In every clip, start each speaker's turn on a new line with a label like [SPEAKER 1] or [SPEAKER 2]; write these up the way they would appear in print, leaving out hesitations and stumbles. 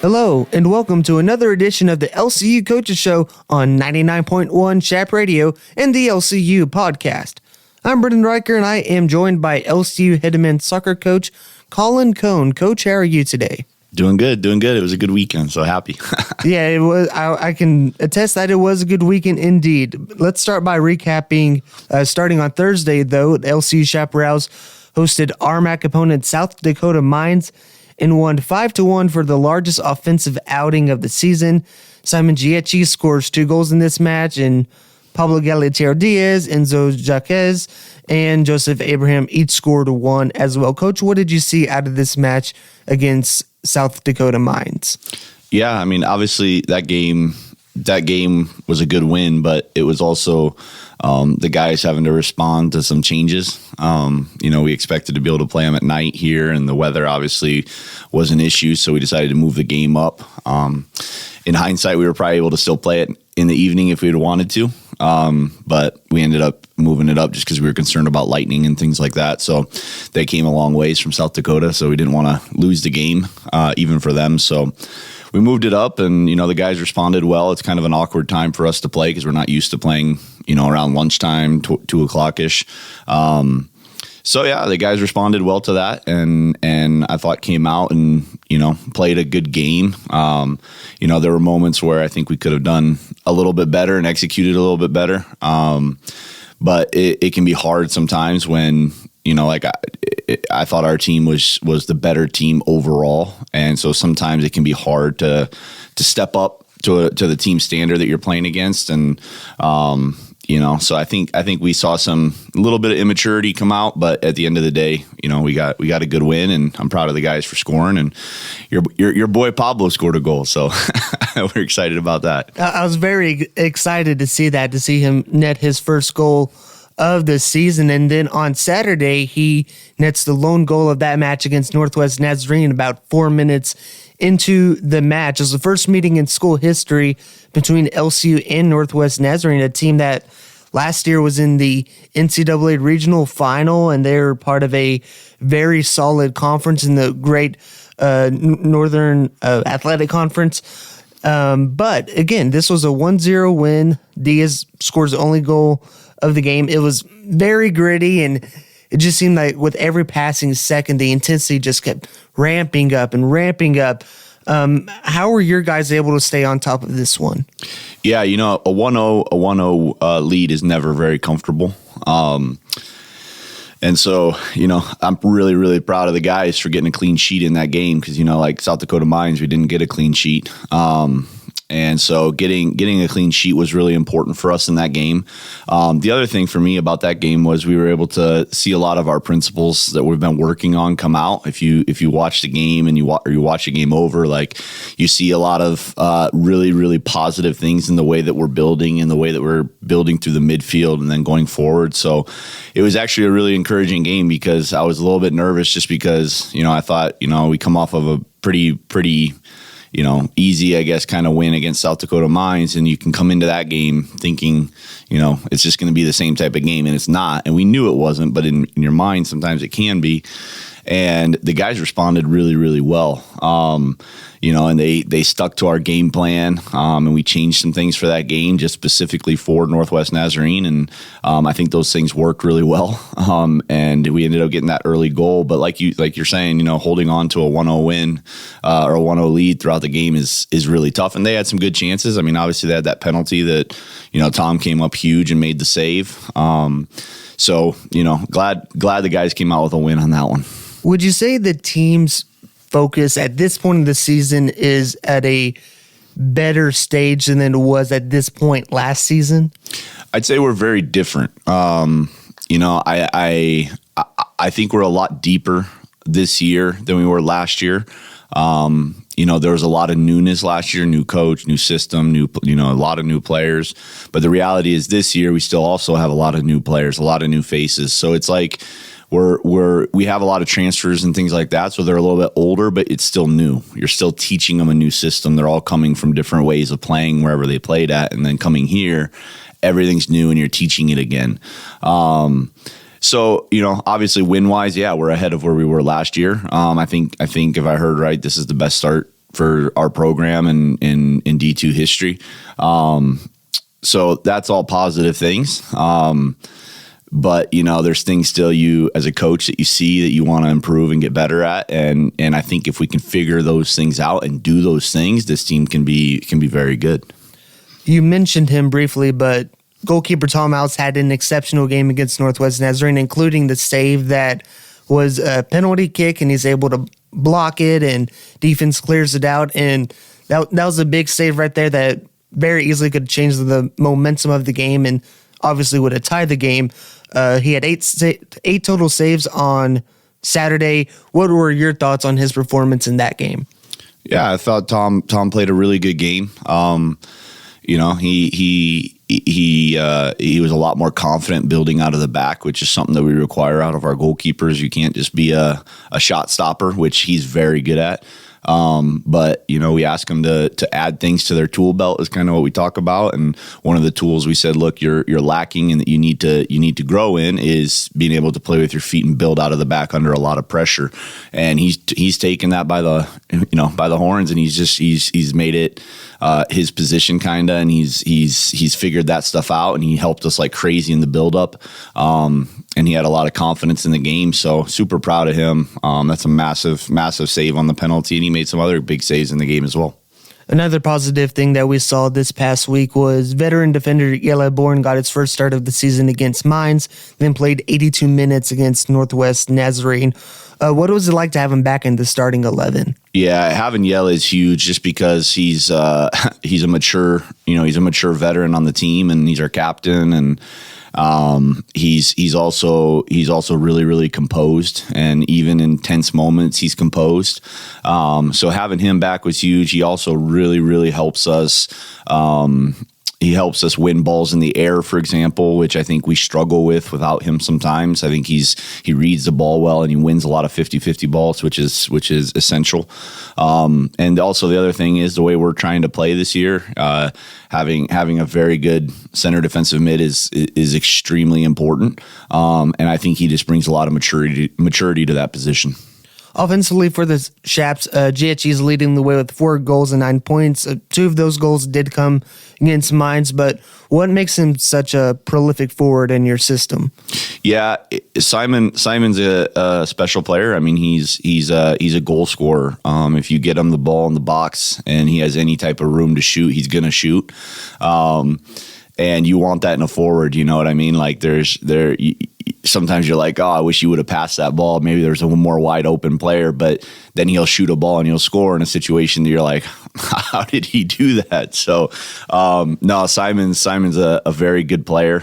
[SPEAKER 1] Hello, and welcome to another edition of the LCU Coaches Show on 99.1 Chap Radio and the LCU podcast. I'm Brendan Riker, and I am joined by LCU head men's soccer coach Collin. Coach, how are you today?
[SPEAKER 2] Doing good. It was a good weekend, so happy.
[SPEAKER 1] Yeah, it was. I can attest that it was a good weekend indeed. Let's start by recapping. Starting on Thursday, though, the LCU Chaparrals hosted RMAC opponent South Dakota Mines and won 5-1 for the largest offensive outing of the season. Simon Gietchi scores 2 goals in this match, and Pablo Galetier Diaz, Enzo Jaquez, and Joseph Abraham each scored 1 as well. Coach, what did you see out of this match against South Dakota Mines?
[SPEAKER 2] Yeah, I mean, obviously that game was a good win, but it was also the guys having to respond to some changes. We expected to be able to play them at night here, and the weather obviously was an issue, so we decided to move the game up. In hindsight, we were probably able to still play it in the evening if we had wanted to, but we ended up moving it up just because we were concerned about lightning and things like that. So they came a long ways from South Dakota, so we didn't want to lose the game, even for them. So we moved it up, and, the guys responded well. It's kind of an awkward time for us to play because we're not used to playing, around lunchtime, 2 o'clock-ish. So, yeah, the guys responded well to that, and I thought came out and, played a good game. There were moments where I think we could have done a little bit better and executed a little bit better. But it can be hard sometimes when, I thought our team was the better team overall. And so sometimes it can be hard to step up to the team standard that you're playing against. And, so I think we saw a little bit of immaturity come out, but at the end of the day, we got a good win, and I'm proud of the guys for scoring, and your boy Pablo scored a goal. So we're excited about that.
[SPEAKER 1] I was very excited to see him net his first goal of the season. And then on Saturday, he nets the lone goal of that match against Northwest Nazarene about 4 minutes into the match. It was the first meeting in school history between LCU and Northwest Nazarene, a team that last year was in the NCAA regional final, and they were part of a very solid conference in the great Northern Athletic Conference. But again, this was a 1-0 win. Diaz scores the only goal of the game. It was very gritty, and it just seemed like with every passing second, the intensity just kept ramping up and ramping up. How were your guys able to stay on top of this one?
[SPEAKER 2] Yeah, a 1-0 lead is never very comfortable. And so, I'm really, really proud of the guys for getting a clean sheet in that game because, like South Dakota Mines, we didn't get a clean sheet. And so getting a clean sheet was really important for us in that game. The other thing for me about that game was we were able to see a lot of our principles that we've been working on come out. If you watch the game and you watch the game over, like you see a lot of really, really positive things in the way that we're building and the way that we're building through the midfield and then going forward. So it was actually a really encouraging game because I was a little bit nervous just because, I thought, we come off of a pretty easy, I guess, kind of win against South Dakota Mines, and you can come into that game thinking, it's just going to be the same type of game, and it's not. And we knew it wasn't, but in your mind, sometimes it can be. And the guys responded really, really well. And they stuck to our game plan, and we changed some things for that game just specifically for Northwest Nazarene, and I think those things worked really well. And we ended up getting that early goal. But like you're saying, holding on to a 1-0 win or a 1-0 lead throughout the game is really tough. And they had some good chances. I mean, obviously they had that penalty that Tom came up huge and made the save. So glad the guys came out with a win on that one.
[SPEAKER 1] Would you say the team's focus at this point of the season is at a better stage than it was at this point last season?
[SPEAKER 2] I'd say we're very different. I think we're a lot deeper this year than we were last year. There was a lot of newness last year, new coach, new system, a lot of new players. But the reality is this year we still also have a lot of new players, a lot of new faces. So it's like we have a lot of transfers and things like that, so they're a little bit older, but it's still new. You're still teaching them a new system. They're all coming from different ways of playing wherever they played at, and then coming here, everything's new and you're teaching it again. So, obviously win-wise, yeah, we're ahead of where we were last year. I think if I heard right, this is the best start for our program and in D2 history. So that's all positive things. But there's things still you as a coach that you see that you want to improve and get better at. And I think if we can figure those things out and do those things, this team can be very good.
[SPEAKER 1] You mentioned him briefly, but goalkeeper Tom Alves had an exceptional game against Northwest Nazarene, including the save that was a penalty kick, and he's able to block it, and defense clears it out. And that was a big save right there that very easily could change the momentum of the game and obviously would have tied the game. He had eight total saves on Saturday. What were your thoughts on his performance in that game?
[SPEAKER 2] Yeah, I thought Tom played a really good game. He was a lot more confident building out of the back, which is something that we require out of our goalkeepers. You can't just be a shot stopper, which he's very good at. But we ask them to add things to their tool belt is kind of what we talk about. And one of the tools we said, look, you're lacking and that you need to grow in is being able to play with your feet and build out of the back under a lot of pressure. And he's taken that by the horns, and he's made it his position kind of, and he's figured that stuff out, and he helped us like crazy in the build up. And he had a lot of confidence in the game, so super proud of him. That's a massive save on the penalty, and he made some other big saves in the game as well.
[SPEAKER 1] Another positive thing that we saw this past week was veteran defender Yela Bourne got its first start of the season against Mines, then played 82 minutes against Northwest Nazarene. What was it like to have him back in the starting 11?
[SPEAKER 2] Yeah, having Yela is huge just because he's a mature veteran on the team, and he's our captain, and he's also really, really composed, and even in tense moments, he's composed. So having him back was huge. He also really, really helps us. He helps us win balls in the air, for example, which I think we struggle with without him sometimes. I think he reads the ball well, and he wins a lot of 50-50 balls, which is essential. And also the other thing is the way we're trying to play this year, having a very good center defensive mid is extremely important. And I think he just brings a lot of maturity to that position.
[SPEAKER 1] Offensively for the Chaps, GHE is leading the way with 4 goals and 9 points. 2 of those goals did come against Mines, but what makes him such a prolific forward in your system? Yeah,
[SPEAKER 2] Simon's a special player. I mean, he's a goal scorer. If you get him the ball in the box and he has any type of room to shoot, he's gonna shoot. And you want that in a forward, you know what I mean? Like sometimes you're like, oh, I wish you would have passed that ball. Maybe there's a more wide open player, but then he'll shoot a ball and he'll score in a situation that you're like, how did he do that? So, no, Simon's a very good player.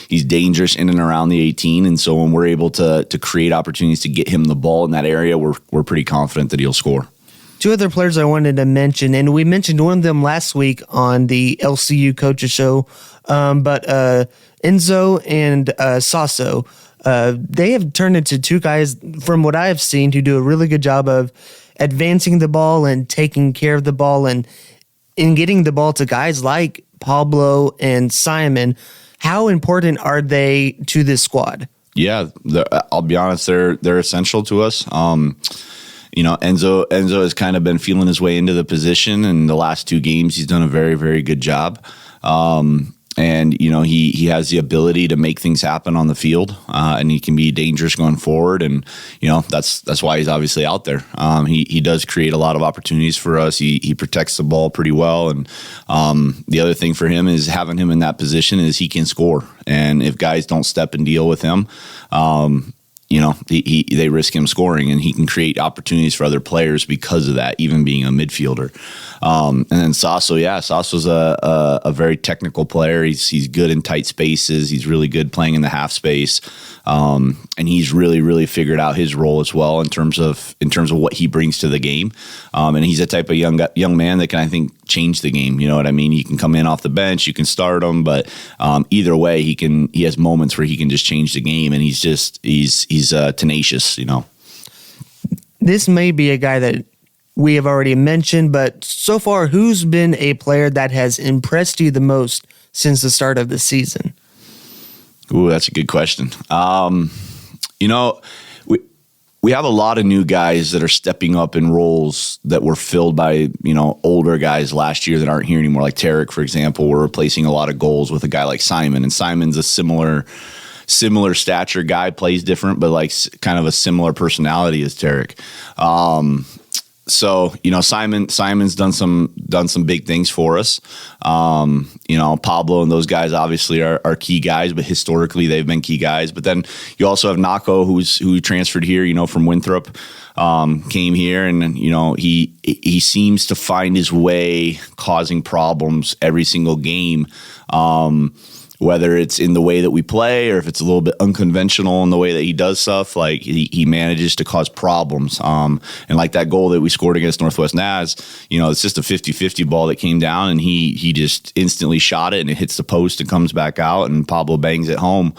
[SPEAKER 2] He's dangerous in and around the 18. And so when we're able to create opportunities to get him the ball in that area, we're pretty confident that he'll score.
[SPEAKER 1] 2 other players I wanted to mention, and we mentioned one of them last week on the LCU Coaches Show, but Enzo and Sasso, they have turned into 2 guys, from what I have seen, who do a really good job of advancing the ball and taking care of the ball and in getting the ball to guys like Pablo and Simon. How important are they to this squad?
[SPEAKER 2] Yeah, I'll be honest, they're essential to us. Enzo has kind of been feeling his way into the position, and the last 2 games he's done a very, very good job. And he has the ability to make things happen on the field, and he can be dangerous going forward. And that's why he's obviously out there. He does create a lot of opportunities for us. He protects the ball pretty well. And the other thing for him is having him in that position is he can score. And if guys don't step and deal with him, they risk him scoring, and he can create opportunities for other players because of that, even being a midfielder. And then Sasso's a very technical player. He's good in tight spaces. He's really good playing in the half space. And he's really, really figured out his role as well in terms of what he brings to the game. And he's a type of young man that can, I think, change the game. You know what I mean? He can come in off the bench, you can start him, but either way, he has moments where he can just change the game, and he's tenacious.
[SPEAKER 1] This may be a guy that we have already mentioned, but so far, who's been a player that has impressed you the most since the start of the season?
[SPEAKER 2] Ooh, that's a good question. we have a lot of new guys that are stepping up in roles that were filled by, older guys last year that aren't here anymore. Like Tarek, for example, we're replacing a lot of goals with a guy like Simon, and Simon's a similar stature guy, plays different, but like kind of a similar personality as Tarek. So, Simon's done some big things for us. Pablo and those guys obviously are key guys, but historically they've been key guys. But then you also have Nako, who transferred here, from Winthrop, came here, and he seems to find his way causing problems every single game. Whether it's in the way that we play or if it's a little bit unconventional in the way that he does stuff, like he manages to cause problems. And like that goal that we scored against Northwest Naz, it's just a 50-50 ball that came down, and he just instantly shot it, and it hits the post and comes back out, and Pablo bangs it home.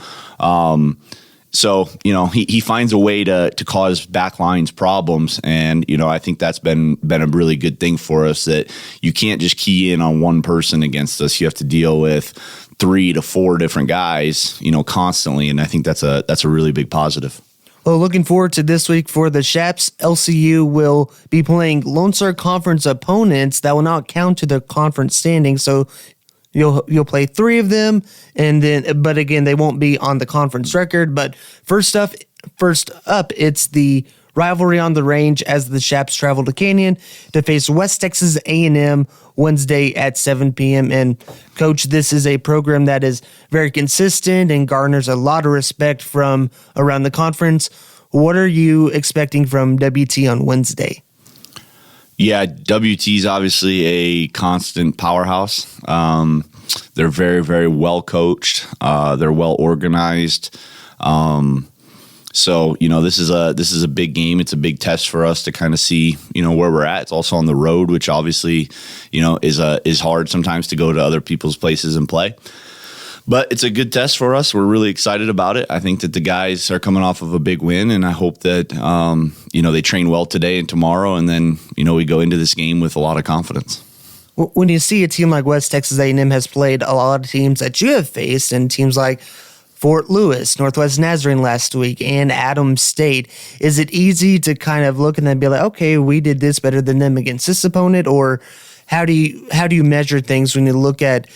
[SPEAKER 2] So, he finds a way to cause backlines problems. And, I think that's been a really good thing for us, that you can't just key in on one person against us. You have to deal with 3 to 4 different guys, constantly. And I think that's a really big positive.
[SPEAKER 1] Well, looking forward to this week for the Chaps. LCU will be playing Lone Star Conference opponents that will not count to the conference standing. So you'll play 3 of them, but again, they won't be on the conference record. But first up, it's the rivalry on the range as the Chaps travel to Canyon to face West Texas A&M Wednesday at 7 p.m. And Coach, this is a program that is very consistent and garners a lot of respect from around the conference. What are you expecting from WT on Wednesday?
[SPEAKER 2] Yeah, WT is obviously a constant powerhouse. They're very, very well coached. They're well organized. So, this is a big game. It's a big test for us to kind of see, where we're at. It's also on the road, which obviously, is hard sometimes to go to other people's places and play. But it's a good test for us. We're really excited about it. I think that the guys are coming off of a big win, and I hope that, they train well today and tomorrow, and then, we go into this game with a lot of confidence.
[SPEAKER 1] When you see a team like West Texas A&M has played a lot of teams that you have faced, and teams like Fort Lewis, Northwest Nazarene last week, and Adams State, is it easy to kind of look and then be like, okay, we did this better than them against this opponent? Or how do you measure things when you look at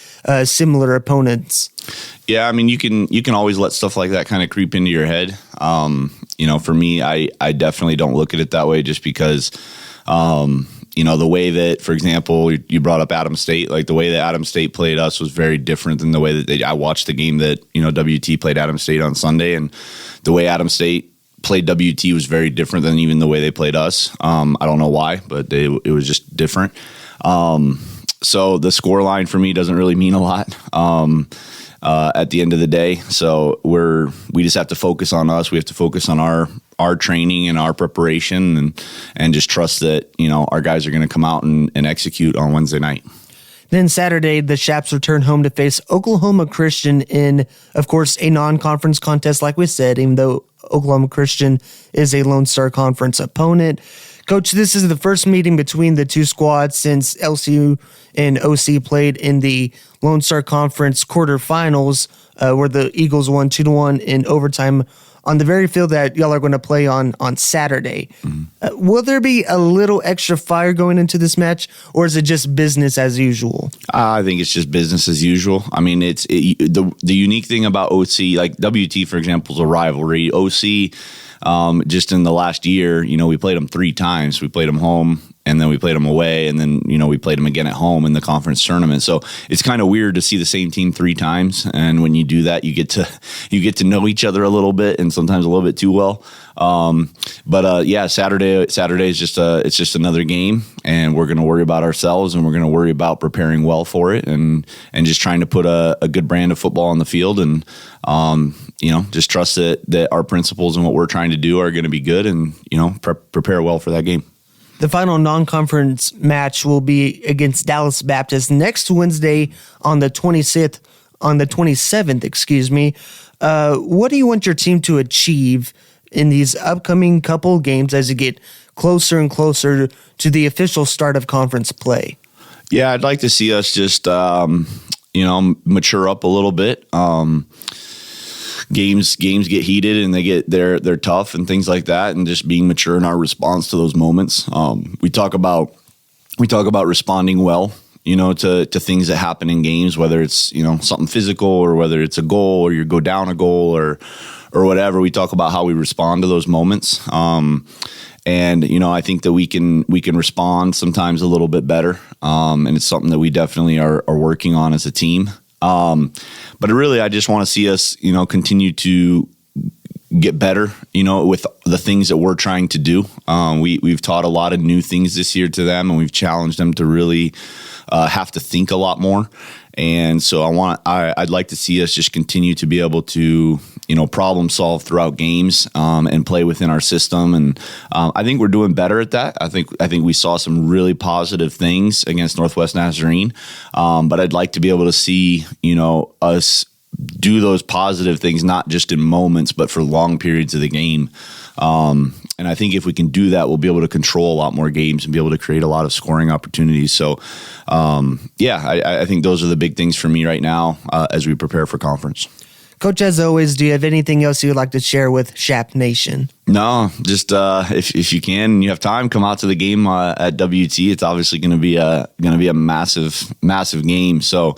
[SPEAKER 1] similar opponents?
[SPEAKER 2] Yeah, I mean, you can always let stuff like that kind of creep into your head. For me, I definitely don't look at it that way, just because the way that, for example, you brought up Adams State, like the way that Adams State played us was very different than the way that I watched the game that, WT played Adams State on Sunday. And the way Adams State played WT was very different than even the way they played us. I don't know why, but it was just different. So the score line for me doesn't really mean a lot at the end of the day. So we just have to focus on us. We have to focus on our training and our preparation, and just trust that, our guys are going to come out and execute on Wednesday night.
[SPEAKER 1] Then Saturday, the Chaps return home to face Oklahoma Christian in, of course, a non-conference contest, like we said, even though Oklahoma Christian is a Lone Star Conference opponent. Coach, this is the first meeting between the two squads since LCU and OC played in the Lone Star Conference quarterfinals, where the Eagles won 2-1 in overtime on the very field that y'all are going to play on Saturday. Mm-hmm. Will there be a little extra fire going into this match, or is it just business as usual?
[SPEAKER 2] I think it's just business as usual. I mean, the unique thing about OC, like WT, for example, is a rivalry. OC, just in the last year, we played them 3 times. We played them home, and then we played them away, and then, we played them again at home in the conference tournament. So it's kind of weird to see the same team 3 times. And when you do that, you get to know each other a little bit, and sometimes a little bit too well. Saturday is just another game, and we're going to worry about ourselves, and we're going to worry about preparing well for it, and just trying to put a good brand of football on the field, and just trust that our principles and what we're trying to do are going to be good, and prepare well for that game.
[SPEAKER 1] The final non-conference match will be against Dallas Baptist next Wednesday on the 27th. What do you want your team to achieve in these upcoming couple games as you get closer and closer to the official start of conference play?
[SPEAKER 2] Yeah, I'd like to see us just, mature up a little bit. games get heated and they're tough and things like that, and just being mature in our response to those moments. We talk about responding well, to things that happen in games, whether it's, something physical or whether it's a goal or you go down a goal or whatever. We talk about how we respond to those moments. And, I think that we can respond sometimes a little bit better. And it's something that we definitely are working on as a team. But really, I just want to see us, continue to get better, with the things that we're trying to do. We've taught a lot of new things this year to them, and we've challenged them to really have to think a lot more. And so I'd like to see us just continue to be able to, problem solve throughout games, and play within our system. And I think we're doing better at that. I think we saw some really positive things against Northwest Nazarene. But I'd like to be able to see, us do those positive things, not just in moments, but for long periods of the game. And I think if we can do that, we'll be able to control a lot more games and be able to create a lot of scoring opportunities. So, I think those are the big things for me right now as we prepare for conference.
[SPEAKER 1] Coach, as always, do you have anything else you would like to share with Chap Nation?
[SPEAKER 2] No, just if you can and you have time, come out to the game at WT. It's obviously going to be a massive game. So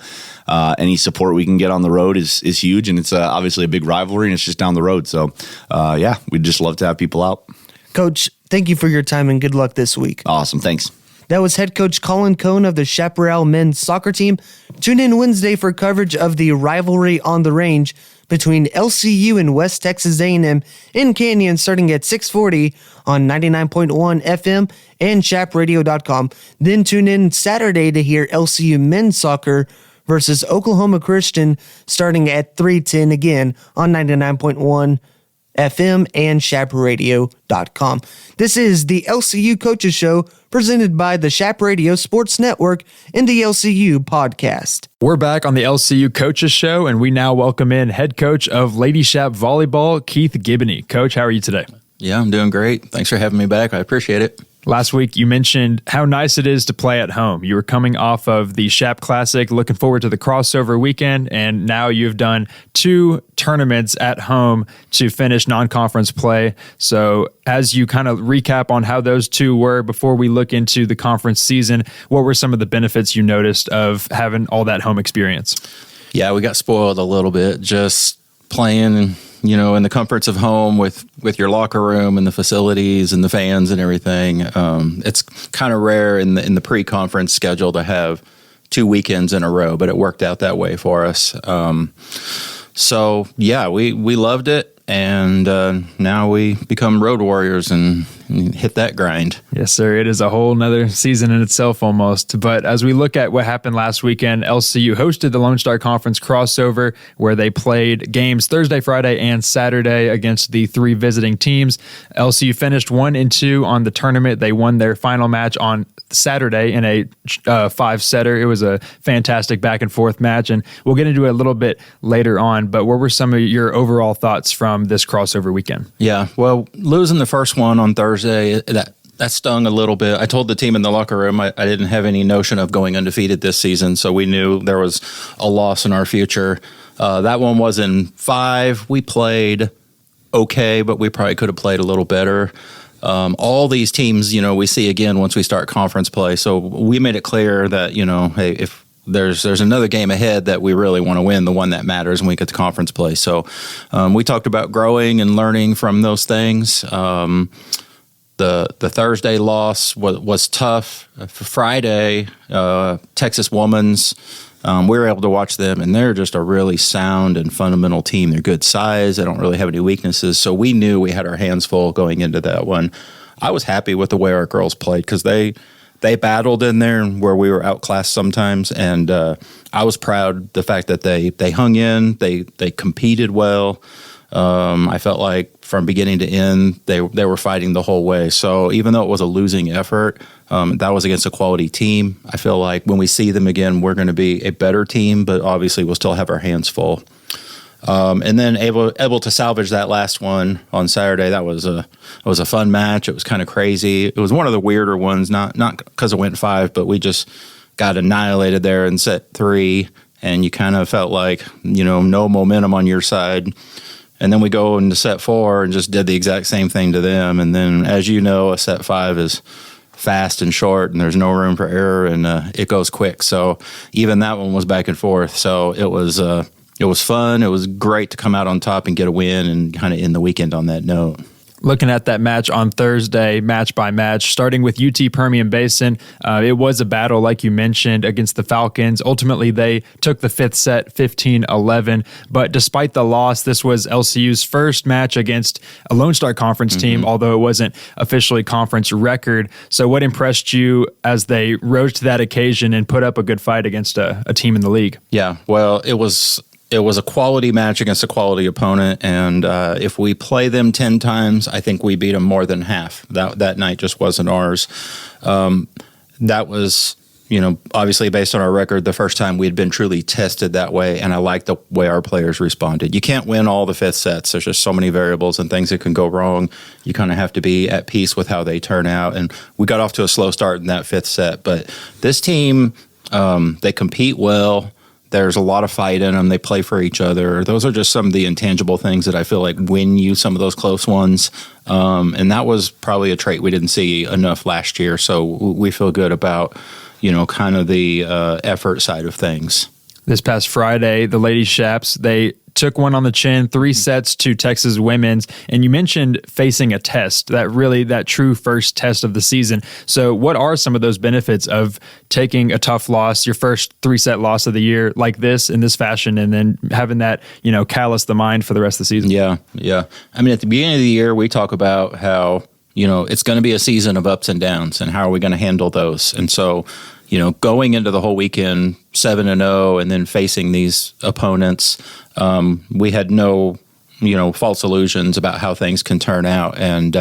[SPEAKER 2] any support we can get on the road is huge, and it's obviously a big rivalry, and it's just down the road. So we'd just love to have people out. Coach,
[SPEAKER 1] thank you for your time and good luck this week.
[SPEAKER 2] Awesome, thanks.
[SPEAKER 1] That was head coach Collin Cohn of the Chaparral men's soccer team. Tune in Wednesday for coverage of the rivalry on the range between LCU and West Texas A&M in Canyon, starting at 6:40 on 99.1 FM and chapradio.com. Then tune in Saturday to hear LCU men's soccer versus Oklahoma Christian, starting at 3:10 again on 99.1 FM and chapradio.com. This is the LCU Coaches Show, presented by the Chap Radio Sports Network and the LCU Podcast.
[SPEAKER 3] We're back on the LCU Coaches Show, and we now welcome in head coach of Lady Chap Volleyball, Keith Giboney. Coach, how are you today?
[SPEAKER 4] Yeah, I'm doing great. Thanks for having me back. I appreciate it.
[SPEAKER 3] Last week, you mentioned how nice it is to play at home. You were coming off of the Chap Classic, looking forward to the crossover weekend, and now you've done 2 tournaments at home to finish non-conference play. So as you kind of recap on how those 2 were before we look into the conference season, what were some of the benefits you noticed of having all that home experience?
[SPEAKER 4] Yeah, we got spoiled a little bit just playing, in the comforts of home with your locker room and the facilities and the fans and everything. It's kind of rare in the pre-conference schedule to have 2 weekends in a row, but it worked out that way for us. We loved it. And now we become road warriors and hit that grind.
[SPEAKER 3] Yes, sir. It is a whole nother season in itself almost. But as we look at what happened last weekend, LCU hosted the Lone Star Conference crossover, where they played games Thursday, Friday, and Saturday against the 3 visiting teams. LCU finished 1-2 on the tournament. They won their final match on Saturday in a 5-setter. It was a fantastic back and forth match, and we'll get into it a little bit later on. But what were some of your overall thoughts from this crossover weekend?
[SPEAKER 4] Yeah, well, losing the first one on Thursday, that stung a little bit. I told the team in the locker room I didn't have any notion of going undefeated this season, so we knew there was a loss in our future. That one was in 5. We played okay, but we probably could have played a little better. All these teams, we see again once we start conference play. So we made it clear that, hey, if there's another game ahead that we really want to win, the one that matters when we get to conference play. So we talked about growing and learning from those things. The Thursday loss was tough. For Friday, Texas Women's, we were able to watch them, and they're just a really sound and fundamental team. They're good size. They don't really have any weaknesses. So we knew we had our hands full going into that one. I was happy with the way our girls played because they battled in there where we were outclassed sometimes, and I was proud the fact that they hung in, they competed well. I felt like from beginning to end, they were fighting the whole way. So even though it was a losing effort, that was against a quality team. I feel like when we see them again, we're going to be a better team, but obviously we'll still have our hands full. And then able to salvage that last one on Saturday. That was a fun match. It was kind of crazy. It was one of the weirder ones, not because it went 5, but we just got annihilated there in set 3, and you kind of felt like no momentum on your side. And then we go into set 4 and just did the exact same thing to them. And then, as you know, a set 5 is fast and short, and there's no room for error, and it goes quick. So even that one was back and forth. So it was fun. It was great to come out on top and get a win and kind of end the weekend on that note.
[SPEAKER 3] Looking at that match on Thursday, match by match, starting with UT Permian Basin, it was a battle, like you mentioned, against the Falcons. Ultimately, they took the 5th set, 15-11. But despite the loss, this was LCU's first match against a Lone Star Conference team, although it wasn't officially conference record. So what impressed you as they rose to that occasion and put up a good fight against a team in the league?
[SPEAKER 4] Yeah, well, it was a quality match against a quality opponent, and if we play them 10 times, I think we beat them more than half. That night just wasn't ours. That was, obviously based on our record, the first time we had been truly tested that way, and I like the way our players responded. You can't win all the 5th sets. There's just so many variables and things that can go wrong. You kind of have to be at peace with how they turn out, and we got off to a slow start in that 5th set. But this team, they compete well. There's a lot of fight in them. They play for each other. Those are just some of the intangible things that I feel like win you some of those close ones. And that was probably a trait we didn't see enough last year. So we feel good about, kind of the effort side of things.
[SPEAKER 3] This past Friday, the Lady Chaps, they took one on the chin, 3 sets to Texas women's. And you mentioned facing a test, that true first test of the season. So what are some of those benefits of taking a tough loss, your first 3-set loss of the year like this, in this fashion, and then having that, callous the mind for the rest of the season?
[SPEAKER 4] Yeah. I mean, at the beginning of the year, we talk about how, it's going to be a season of ups and downs, and how are we going to handle those? And so, going into the whole weekend 7-0 and then facing these opponents, we had no, false illusions about how things can turn out. And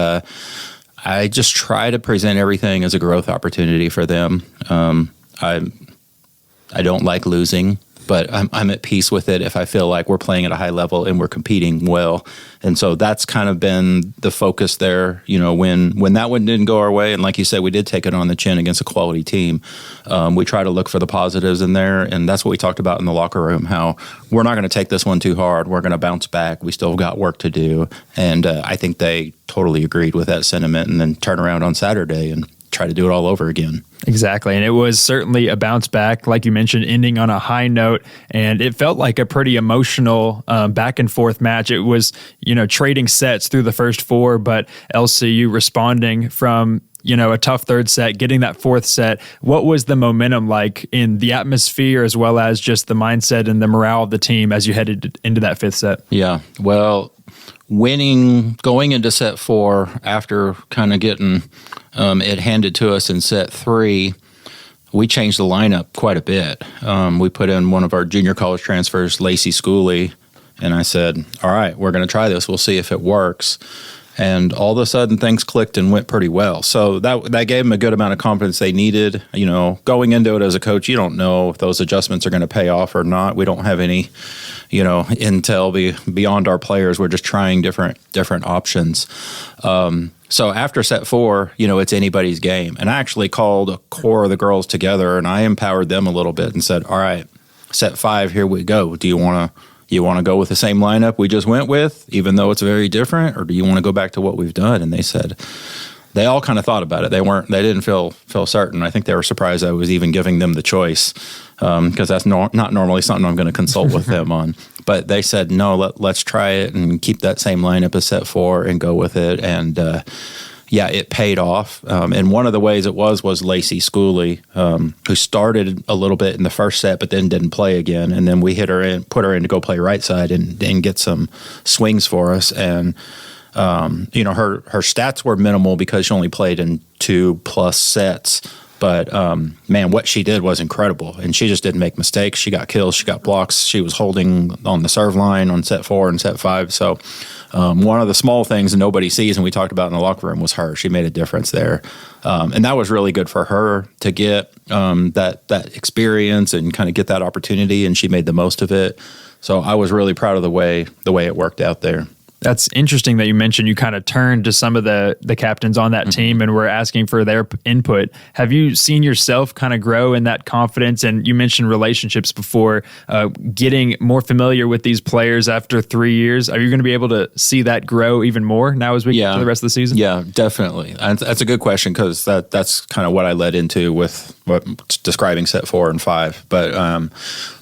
[SPEAKER 4] I just try to present everything as a growth opportunity for them. I don't like losing, but I'm at peace with it if I feel like we're playing at a high level and we're competing well. And so that's kind of been the focus there, when that one didn't go our way. And like you said, we did take it on the chin against a quality team. We try to look for the positives in there. And that's what we talked about in the locker room, how we're not going to take this one too hard. We're going to bounce back. We still got work to do. And I think they totally agreed with that sentiment, and then turn around on Saturday and try to do it all over again.
[SPEAKER 3] Exactly. And it was certainly a bounce back, like you mentioned, ending on a high note. And it felt like a pretty emotional back and forth match. It was, trading sets through the first 4, but LCU responding from, a tough 3rd set, getting that 4th set. What was the momentum like in the atmosphere, as well as just the mindset and the morale of the team as you headed into that 5th set?
[SPEAKER 4] Yeah. Well, going into set 4 after kind of getting it handed to us in set 3, we changed the lineup quite a bit. We put in one of our junior college transfers, Lacey Schooley, and I said, all right, we're going to try this. We'll see if it works. And all of a sudden, things clicked and went pretty well. So that gave them a good amount of confidence they needed. Going into it as a coach, you don't know if those adjustments are going to pay off or not. We don't have any, intel beyond our players. We're just trying different options. So after set 4, it's anybody's game. And I actually called a core of the girls together, and I empowered them a little bit and said, all right, set 5, here we go. Do you want to go with the same lineup we just went with, even though it's very different, or do you want to go back to what we've done? And they said, they all kind of thought about it. They didn't feel certain. I think they were surprised I was even giving them the choice, because that's not normally something I'm going to consult with them on. But they said, no, let's try it and keep that same lineup as set 4 and go with it. And it paid off. And one of the ways it was Lacey Schooley, who started a little bit in the first set, but then didn't play again. And then we put her in to go play right side and get some swings for us. And her stats were minimal because she only played in 2+ sets. But, what she did was incredible. And she just didn't make mistakes. She got kills. She got blocks. She was holding on the serve line on set 4 and set 5. So one of the small things nobody sees, and we talked about in the locker room, was her. She made a difference there. And that was really good for her to get that experience and kind of get that opportunity, and she made the most of it. So I was really proud of the way it worked out there.
[SPEAKER 3] That's interesting that you mentioned you kind of turned to some of the captains on that team and were asking for their input. Have you seen yourself kind of grow in that confidence? And you mentioned relationships before, getting more familiar with these players after 3 years. Are you going to be able to see that grow even more now as we get to the rest of the season?
[SPEAKER 4] Yeah, definitely. And that's a good question because that's kind of what I led into with describing set 4 and 5. But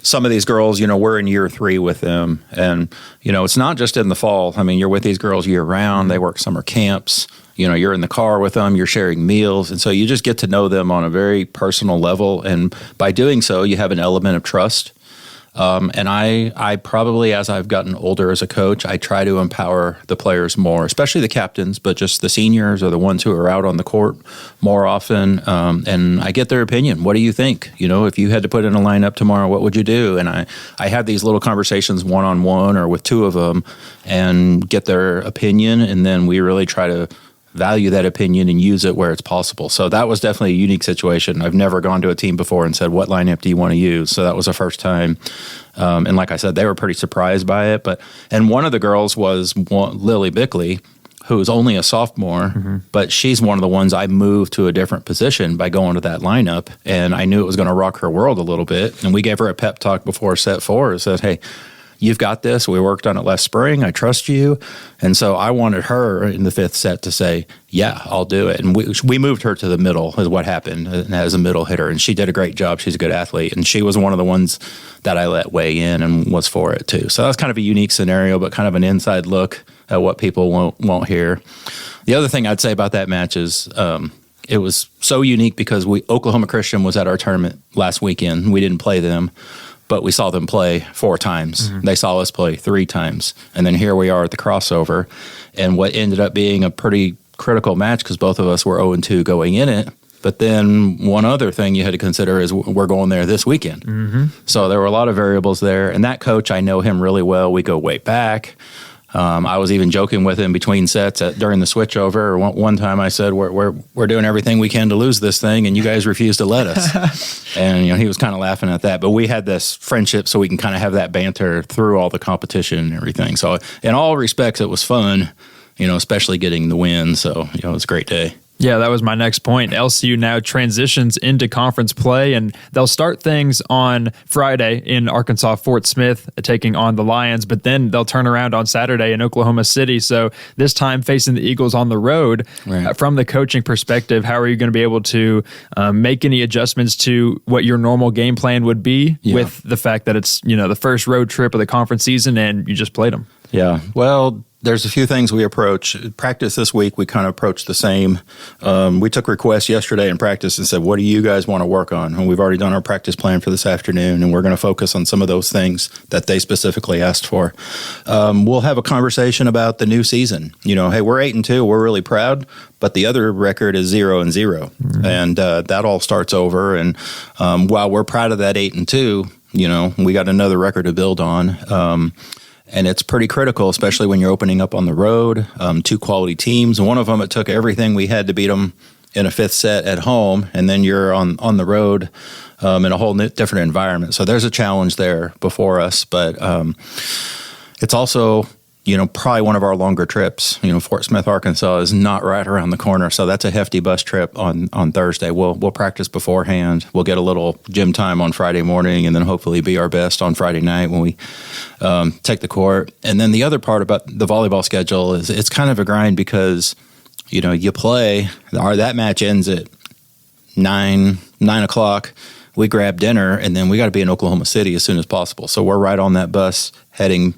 [SPEAKER 4] some of these girls, we're in year 3 with them. And, it's not just in the fall. I mean, you're with these girls year round. They work summer camps. You're in the car with them. You're sharing meals. And so you just get to know them on a very personal level. And by doing so, you have an element of trust. And I probably, as I've gotten older as a coach, I try to empower the players more, especially the captains, but just the seniors or the ones who are out on the court more often. And I get their opinion. What do you think? If you had to put in a lineup tomorrow, what would you do? And I have these little conversations one-on-one or with 2 of them and get their opinion. And then we really try to value that opinion and use it where it's possible. So that was definitely a unique situation. I've never gone to a team before and said, what lineup do you want to use? So that was the first time. And like I said, they were pretty surprised by it. And one of the girls was Lily Bickley, who's only a sophomore, but she's one of the ones I moved to a different position by going to that lineup. And I knew it was going to rock her world a little bit. And we gave her a pep talk before set 4. It said, hey, you've got this. We worked on it last spring. I trust you. And so I wanted her in the 5th set to say, yeah, I'll do it. And we moved her to the middle is what happened as a middle hitter. And she did a great job. She's a good athlete. And she was one of the ones that I let weigh in and was for it too. So that's kind of a unique scenario, but kind of an inside look at what people won't hear. The other thing I'd say about that match is it was so unique because Oklahoma Christian was at our tournament last weekend. We didn't play them, but we saw them play 4 times. They saw us play 3 times. And then here we are at the crossover. And what ended up being a pretty critical match because both of us were 0-2 going in it. But then one other thing you had to consider is we're going there this weekend. So there were a lot of variables there. And that coach, I know him really well. We go way back. I was even joking with him between sets during the switchover. One time I said, we're doing everything we can to lose this thing, and you guys refuse to let us. And he was kind of laughing at that. But we had this friendship so we can kind of have that banter through all the competition and everything. So in all respects, it was fun, especially getting the win. So, it was a great day.
[SPEAKER 3] Yeah, that was my next point. LCU now transitions into conference play, and they'll start things on Friday in Arkansas Fort Smith, taking on the Lions, but then they'll turn around on Saturday in Oklahoma City. So this time facing the Eagles on the road. Right. From the coaching perspective, how are you going to be able to make any adjustments to what your normal game plan would be with the fact that it's the first road trip of the conference season and you just played them?
[SPEAKER 4] Yeah, well, there's a few things we approach. Practice this week, we kind of approach the same. We took requests yesterday in practice and said, what do you guys want to work on? And we've already done our practice plan for this afternoon, and we're going to focus on some of those things that they specifically asked for. We'll have a conversation about the new season. Hey, we're 8-2. We're really proud, but the other record is 0-0. And that all starts over. And while we're proud of that 8-2, we got another record to build on. And it's pretty critical, especially when you're opening up on the road, 2 quality teams. One of them, it took everything we had to beat them in a 5th set at home, and then you're on the road in a whole different environment. So there's a challenge there before us, but it's also probably one of our longer trips. Fort Smith, Arkansas is not right around the corner, so that's a hefty bus trip on Thursday. We'll practice beforehand. We'll get a little gym time on Friday morning, and then hopefully be our best on Friday night when we take the court. And then the other part about the volleyball schedule is it's kind of a grind because you play. That match ends at 9 o'clock. We grab dinner, and then we got to be in Oklahoma City as soon as possible. So we're right on that bus heading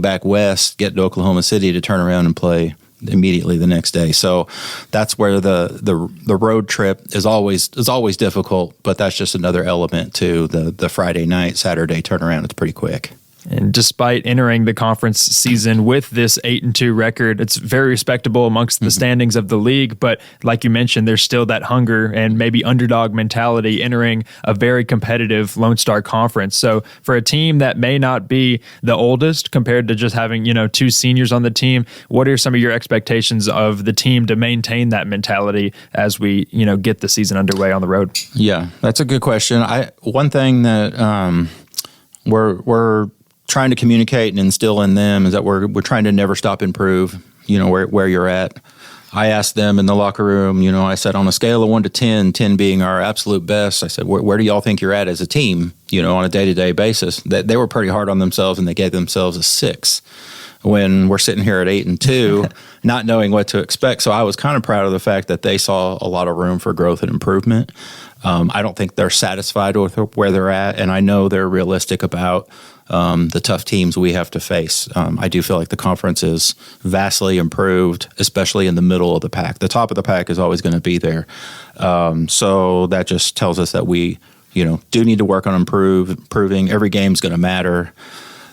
[SPEAKER 4] back west, get to Oklahoma City to turn around and play immediately the next day. So that's where the road trip is always difficult, but that's just another element to the Friday night, Saturday turnaround. It's pretty quick.
[SPEAKER 3] And despite entering the conference season with this 8-2 record, it's very respectable amongst the standings of the league. But like you mentioned, there's still that hunger and maybe underdog mentality entering a very competitive Lone Star Conference. So for a team that may not be the oldest compared to just having, 2 seniors on the team, what are some of your expectations of the team to maintain that mentality as we, get the season underway on the road? Yeah,
[SPEAKER 4] that's a good question. One thing that we're trying to communicate and instill in them is that we're trying to never stop improve, where you're at. I asked them in the locker room, I said on a scale of 1 to 10, 10 being our absolute best, I said, where do y'all think you're at as a team, on a day-to-day basis? They were pretty hard on themselves, and they gave themselves a 6 when we're sitting here at 8 and 2, not knowing what to expect. So I was kind of proud of the fact that they saw a lot of room for growth and improvement. I don't think they're satisfied with where they're at, and I know they're realistic about the tough teams we have to face. I do feel like the conference is vastly improved, especially in the middle of the pack. The top of the pack is always going to be there. So that just tells us that we, do need to work on improving. Every game's going to matter.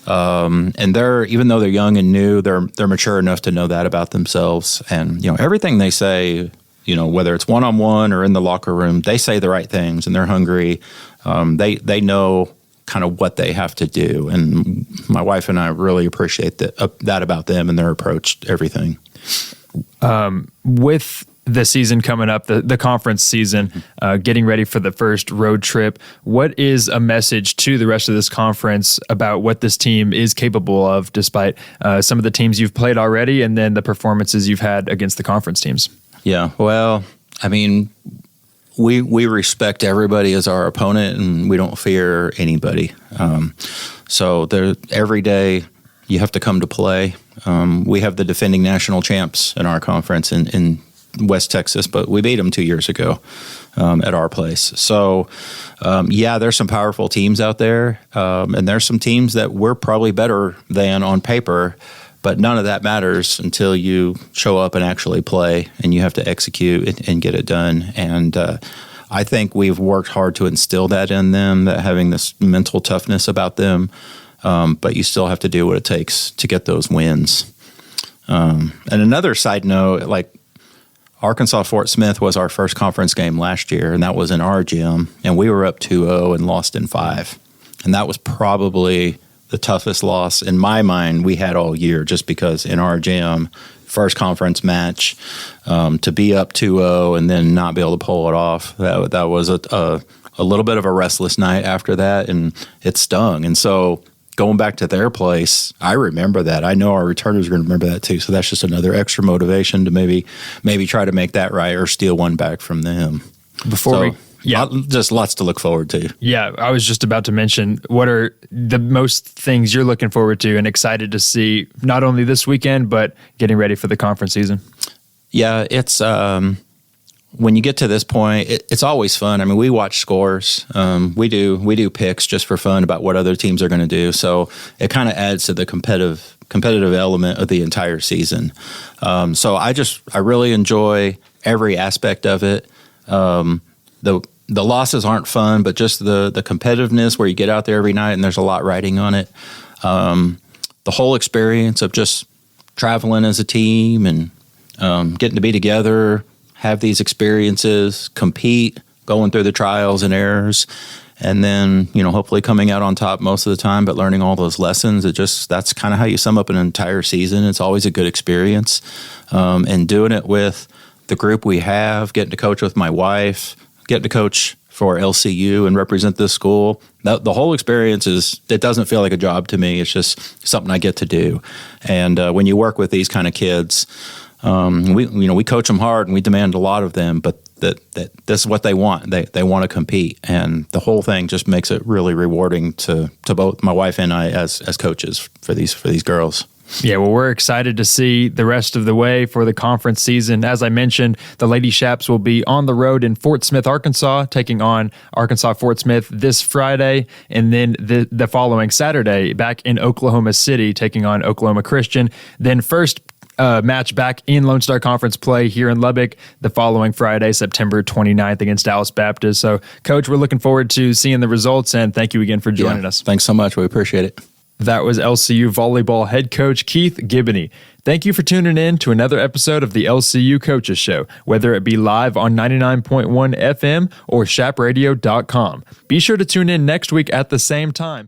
[SPEAKER 4] And even though they're young and new, they're mature enough to know that about themselves. And, everything they say, whether it's one-on-one or in the locker room, they say the right things and they're hungry. They know kind of what they have to do. And my wife and I really appreciate that about them and their approach to everything.
[SPEAKER 3] With the season coming up, the conference season, getting ready for the first road trip, what is a message to the rest of this conference about what this team is capable of, despite some of the teams you've played already and then the performances you've had against the conference teams? Yeah,
[SPEAKER 4] well, I mean, we respect everybody as our opponent, and we don't fear anybody. So every day you have to come to play. We have the defending national champs in our conference in West Texas, but we beat them 2 years ago at our place. So, there's some powerful teams out there, and there's some teams that we're probably better than on paper, but none of that matters until you show up and actually play, and you have to execute and get it done. And I think we've worked hard to instill that in them, that having this mental toughness about them, but you still have to do what it takes to get those wins. And another side note, like Arkansas Fort Smith was our first conference game last year, and that was in our gym, and we were up 2-0 and lost in 5. And that was probably the toughest loss in my mind we had all year, just because in our gym, first conference match, to be up 2-0 and then not be able to pull it off, that was a little bit of a restless night after that, and it stung. And so going back to their place, I remember that. I know our returners are going to remember that too. So that's just another extra motivation to maybe try to make that right or steal one back from them. Just lots to look forward to. Yeah,
[SPEAKER 3] I was just about to mention, what are the most things you're looking forward to and excited to see, not only this weekend, but getting ready for the conference season?
[SPEAKER 4] Yeah, it's when you get to this point, it's always fun. I mean, we watch scores. We do picks just for fun about what other teams are going to do. So it kind of adds to the competitive element of the entire season. So I really enjoy every aspect of it. The losses aren't fun, but just the competitiveness where you get out there every night and there's a lot riding on it. The whole experience of just traveling as a team and getting to be together, have these experiences, compete, going through the trials and errors, and then, hopefully coming out on top most of the time, but learning all those lessons. That's kind of how you sum up an entire season. It's always a good experience. And doing it with the group we have, getting to coach with my wife, getting to coach for LCU and represent this school. The whole experience it doesn't feel like a job to me. It's just something I get to do. And when you work with these kind of kids, we coach them hard and we demand a lot of them, but that this is what they want. They want to compete, and the whole thing just makes it really rewarding to both my wife and I as coaches for these girls.
[SPEAKER 3] Yeah, well, we're excited to see the rest of the way for the conference season. As I mentioned, the Lady Chaps will be on the road in Fort Smith, Arkansas, taking on Arkansas Fort Smith this Friday, and then the following Saturday back in Oklahoma City, taking on Oklahoma Christian. Then first match back in Lone Star Conference play here in Lubbock the following Friday, September 29th against Dallas Baptist. So, Coach, we're looking forward to seeing the results, and thank you again for joining us.
[SPEAKER 4] Thanks so much. We appreciate it.
[SPEAKER 3] That was LCU Volleyball head coach Keith Giboney. Thank you for tuning in to another episode of the LCU Coaches Show, whether it be live on 99.1 FM or chapradio.com. Be sure to tune in next week at the same time.